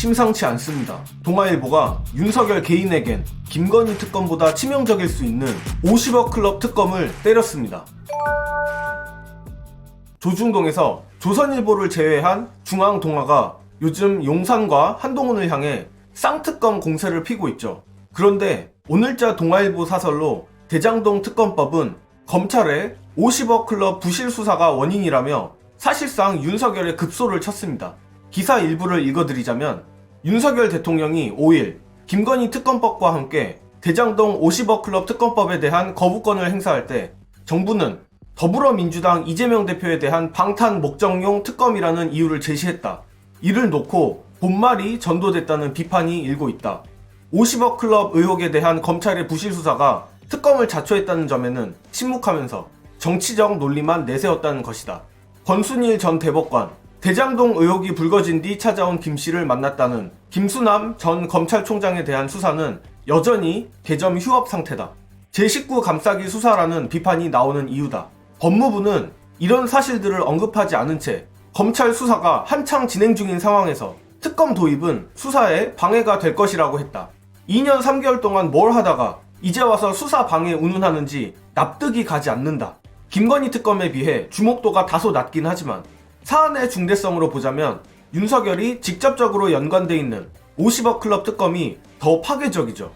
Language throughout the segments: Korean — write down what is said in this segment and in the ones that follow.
심상치 않습니다. 동아일보가 윤석열 개인에겐 김건희 특검보다 치명적일 수 있는 50억 클럽 특검을 때렸습니다. 조중동에서 조선일보를 제외한 중앙동아가 요즘 용산과 한동훈을 향해 쌍특검 공세를 피고 있죠. 그런데 오늘자 동아일보 사설로 대장동 특검법은 검찰의 50억 클럽 부실 수사가 원인이라며 사실상 윤석열의 급소를 쳤습니다. 기사 일부를 읽어드리자면 윤석열 대통령이 5일 김건희 특검법과 함께 대장동 50억 클럽 특검법에 대한 거부권을 행사할 때 정부는 더불어민주당 이재명 대표에 대한 방탄 목적용 특검이라는 이유를 제시했다. 이를 놓고 본말이 전도됐다는 비판이 일고 있다. 50억 클럽 의혹에 대한 검찰의 부실 수사가 특검을 자초했다는 점에는 침묵하면서 정치적 논리만 내세웠다는 것이다. 권순일 전 대법관, 대장동 의혹이 불거진 뒤 찾아온 김씨를 만났다는 김수남 전 검찰총장에 대한 수사는 여전히 개점 휴업 상태다. 제19 감싸기 수사라는 비판이 나오는 이유다. 법무부는 이런 사실들을 언급하지 않은 채 검찰 수사가 한창 진행 중인 상황에서 특검 도입은 수사에 방해가 될 것이라고 했다. 2년 3개월 동안 뭘 하다가 이제 와서 수사 방해 운운하는지 납득이 가지 않는다. 김건희 특검에 비해 주목도가 다소 낮긴 하지만 사안의 중대성으로 보자면 윤석열이 직접적으로 연관돼 있는 50억 클럽 특검이 더 파괴적이죠.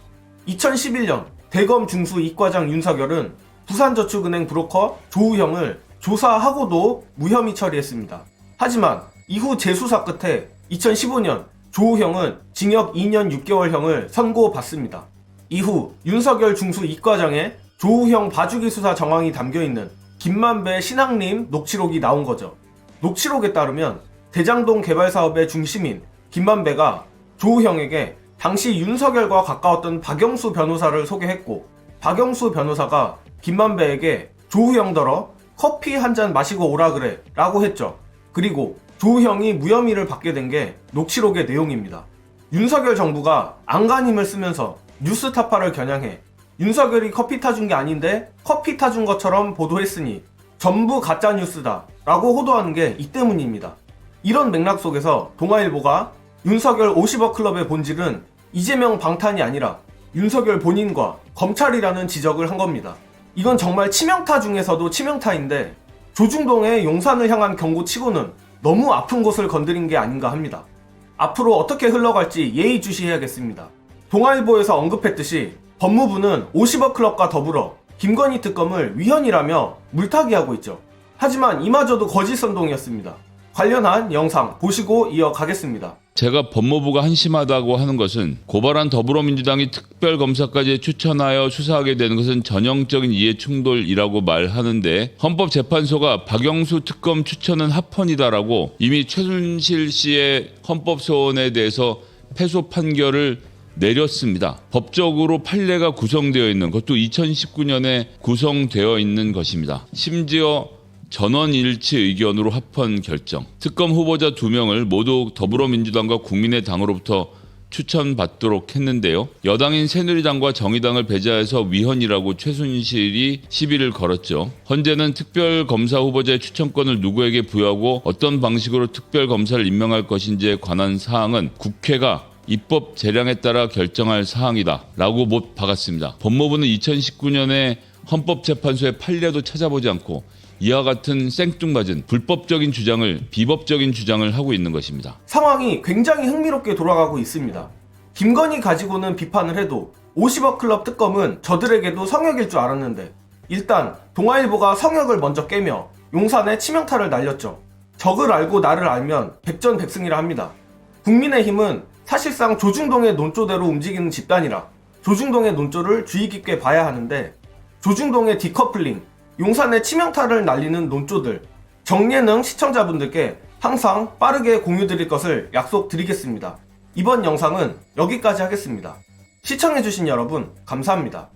2011년 대검 중수 이과장 윤석열은 부산저축은행 브로커 조우형을 조사하고도 무혐의 처리했습니다. 하지만 이후 재수사 끝에 2015년 조우형은 징역 2년 6개월형을 선고받습니다. 이후 윤석열 중수 이과장의 조우형 봐주기 수사 정황이 담겨있는 김만배 신앙림 녹취록이 나온 거죠. 녹취록에 따르면 대장동 개발 사업의 중심인 김만배가 조우형에게 당시 윤석열과 가까웠던 박영수 변호사를 소개했고 박영수 변호사가 김만배에게 조우형더러 커피 한 잔 마시고 오라 그래 라고 했죠. 그리고 조우형이 무혐의를 받게 된 게 녹취록의 내용입니다. 윤석열 정부가 안간힘을 쓰면서 뉴스타파를 겨냥해 윤석열이 커피 타준 게 아닌데 커피 타준 것처럼 보도했으니 전부 가짜뉴스다 라고 호도하는 게 이 때문입니다. 이런 맥락 속에서 동아일보가 윤석열 50억 클럽의 본질은 이재명 방탄이 아니라 윤석열 본인과 검찰이라는 지적을 한 겁니다. 이건 정말 치명타 중에서도 치명타인데 조중동의 용산을 향한 경고치고는 너무 아픈 곳을 건드린 게 아닌가 합니다. 앞으로 어떻게 흘러갈지 예의주시해야겠습니다. 동아일보에서 언급했듯이 법무부는 50억 클럽과 더불어 김건희 특검을 위헌이라며 물타기하고 있죠. 하지만 이마저도 거짓 선동이었습니다. 관련한 영상 보시고 이어가겠습니다. 제가 법무부가 한심하다고 하는 것은 고발한 더불어민주당이 특별검사까지 추천하여 수사하게 되는 것은 전형적인 이해충돌이라고 말하는데 헌법재판소가 박영수 특검 추천은 합헌이다라고 이미 최순실 씨의 헌법소원에 대해서 패소 판결을 내렸습니다. 법적으로 판례가 구성되어 있는 것도 2019년에 구성되어 있는 것입니다. 심지어 전원일치 의견으로 합헌 결정. 특검 후보자 2명을 모두 더불어민주당과 국민의당으로부터 추천받도록 했는데요. 여당인 새누리당과 정의당을 배제해서 위헌이라고 최순실이 시비를 걸었죠. 헌재는 특별검사 후보자의 추천권을 누구에게 부여하고 어떤 방식으로 특별검사를 임명할 것인지에 관한 사항은 국회가 입법 재량에 따라 결정할 사항이다 라고 못 박았습니다. 법무부는 2019년에 헌법재판소의 판례도 찾아보지 않고 이와 같은 생뚱맞은 불법적인 주장을 비법적인 주장을 하고 있는 것입니다. 상황이 굉장히 흥미롭게 돌아가고 있습니다. 김건희 가지고는 비판을 해도 50억 클럽 특검은 저들에게도 성역일 줄 알았는데 일단 동아일보가 성역을 먼저 깨며 용산에 치명타를 날렸죠. 적을 알고 나를 알면 백전백승이라 합니다. 국민의힘은 사실상 조중동의 논조대로 움직이는 집단이라 조중동의 논조를 주의 깊게 봐야 하는데 조중동의 디커플링, 용산의 치명타를 날리는 논조들, 정예능 시청자분들께 항상 빠르게 공유드릴 것을 약속드리겠습니다. 이번 영상은 여기까지 하겠습니다. 시청해주신 여러분 감사합니다.